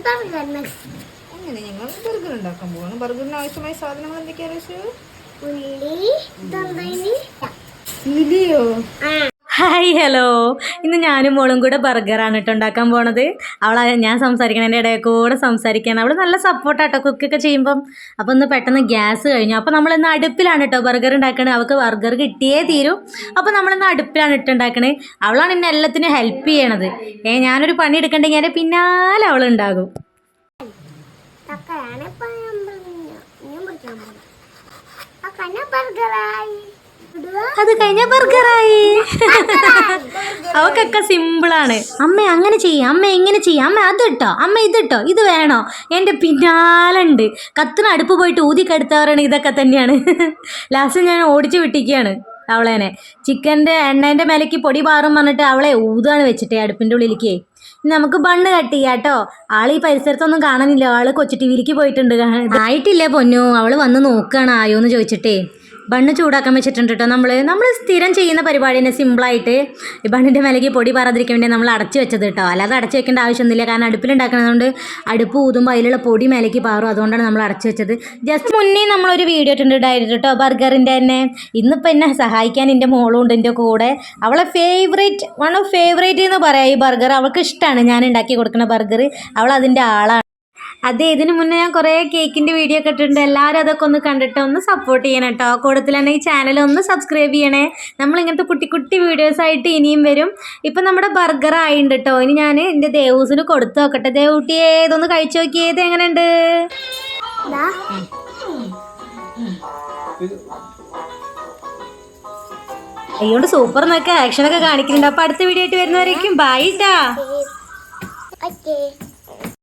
അങ്ങനെ ഞങ്ങൾ ബർഗർ ഉണ്ടാക്കാൻ പോവാണ്. ബർഗറിന് ആവശ്യമായ സാധനങ്ങൾ എന്തൊക്കെയാണ്? ഹായ് ഹലോ, ഇന്ന് ഞാനും മോളും കൂടെ ബർഗറാണ് കേട്ടോ ഉണ്ടാക്കാൻ പോണത്. ഞാൻ സംസാരിക്കണതിൻ്റെ ഇടയിൽ കൂടെ സംസാരിക്കുകയാണ്. അവൾ നല്ല സപ്പോർട്ടാട്ടോ കുക്കൊക്കെ ചെയ്യുമ്പം. അപ്പോൾ ഒന്ന് പെട്ടെന്ന് ഗ്യാസ് കഴിഞ്ഞു. അപ്പോൾ നമ്മളിന്ന് അടുപ്പിലാണ് കേട്ടോ ബർഗർ ഉണ്ടാക്കണത്. അവൾക്ക് ബർഗർ കിട്ടിയേ തീരും. അപ്പോൾ നമ്മളിന്ന് അടുപ്പിലാണ് ഇട്ടുണ്ടാക്കണത്. അവളാണ് എന്നെ എല്ലാത്തിനും ഹെൽപ്പ് ചെയ്യണത്. ഞാനൊരു പണി എടുക്കണ്ടെങ്കിൽ എൻ്റെ പിന്നാലെ അവളുണ്ടാകും. അത് കഴിഞ്ഞ ബർഗറായി. അവക്കൊക്കെ സിമ്പിളാണ്. അമ്മ അങ്ങനെ ചെയ്യാം, അമ്മ എങ്ങനെ ചെയ്യാം, അമ്മ അതിട്ടോ, അമ്മ ഇതിട്ടോ, ഇത് വേണോ, എൻ്റെ പിന്നാലുണ്ട്. കത്തിന് അടുപ്പ് പോയിട്ട് ഊതിക്കെടുത്തവരാണ്. ഇതൊക്കെ തന്നെയാണ്. ലാസ്റ്റ് ഞാൻ ഓടിച്ചു വിട്ടിക്കുകയാണ് അവളേനെ. ചിക്കൻ്റെ എണ്ണേൻ്റെ മേലേക്ക് പൊടി പാറും പറഞ്ഞിട്ട് അവളെ ഊതാണ് വെച്ചിട്ടേ അടുപ്പിൻ്റെ ഉള്ളിലേക്ക്. നമുക്ക് ബണ്ണ് കട്ട് ചെയ്യാം കേട്ടോ. ആൾ ഈ പരിസരത്തൊന്നും കാണാനില്ല. ആള് കൊച്ചു ടി വിയിലേക്ക് പോയിട്ടുണ്ട്. ആയിട്ടില്ലേ പൊന്നു, അവള് വന്ന് നോക്കുകയാണ് ആയോന്ന് ചോദിച്ചിട്ടേ. ബണ്ണ് ചൂടാക്കാൻ വെച്ചിട്ടുണ്ട് കേട്ടോ. നമ്മൾ സ്ഥിരം ചെയ്യുന്ന പരിപാടി തന്നെ. സിമ്പിളായിട്ട് ഈ ബണ്ണിൻ്റെ മേലേക്ക് പൊടി പാറാതിരിക്കാൻ വേണ്ടി നമ്മൾ അടച്ച് വെച്ചത് കേട്ടോ. അല്ലാതെ അടച്ച് വെക്കേണ്ട ആവശ്യമൊന്നുമില്ല. കാരണം അടുപ്പിലുണ്ടാക്കുന്നതുകൊണ്ട് അടുപ്പ് ഊതുമ്പോൾ അതിലുള്ള പൊടി മേലേക്ക് പാറും. അതുകൊണ്ടാണ് നമ്മൾ അടച്ച് വെച്ചത്. ജസ്റ്റ് മുന്നേ നമ്മളൊരു വീഡിയോ ഇട്ടിട്ടുണ്ടായിരുന്നു കേട്ടോ ബർഗറിൻ്റെ തന്നെ. ഇന്നിപ്പോൾ എന്നെ സഹായിക്കാൻ എൻ്റെ മോളും ഉണ്ട് എൻ്റെ കൂടെ. അവളെ വൺ ഓഫ് ഫേവറേറ്റ് എന്ന് പറയാം ഈ ബർഗർ. അവൾക്ക് ഇഷ്ടമാണ് ഞാൻ ഉണ്ടാക്കി കൊടുക്കുന്ന ബർഗർ. അവൾ അതിൻ്റെ ആളാണ്. അതെ, ഇതിന് മുന്നേ ഞാൻ കുറേ കേക്കിൻ്റെ വീഡിയോ ഒക്കെ ഇട്ടിട്ടുണ്ട്. എല്ലാവരും അതൊക്കെ ഒന്ന് കണ്ടിട്ട് ഒന്ന് സപ്പോർട്ട് ചെയ്യണം കേട്ടോ. കൂടുതൽ തന്നെ ഈ ചാനൽ ഒന്ന് സബ്സ്ക്രൈബ് ചെയ്യണേ. നമ്മളിങ്ങനത്തെ കുട്ടി കുട്ടി വീഡിയോസായിട്ട് ഇനിയും വരും. ഇപ്പം നമ്മുടെ ബർഗർ ആയിട്ടുണ്ട് കേട്ടോ. ഇനി ഞാൻ എൻ്റെ ദേവൂസിന് കൊടുത്തു നോക്കട്ടെ. ദേവൂട്ടിയെ ഇതൊന്ന് കഴിച്ചു നോക്കിയത് എങ്ങനെയുണ്ട്? അയ്യോണ്ട് സൂപ്പർ എന്നൊക്കെ ആക്ഷനൊക്കെ കാണിക്കുന്നുണ്ട്. അപ്പോൾ അടുത്ത വീഡിയോ ആയിട്ട് വരുന്നവരേക്കും ബൈ ട്ടാ.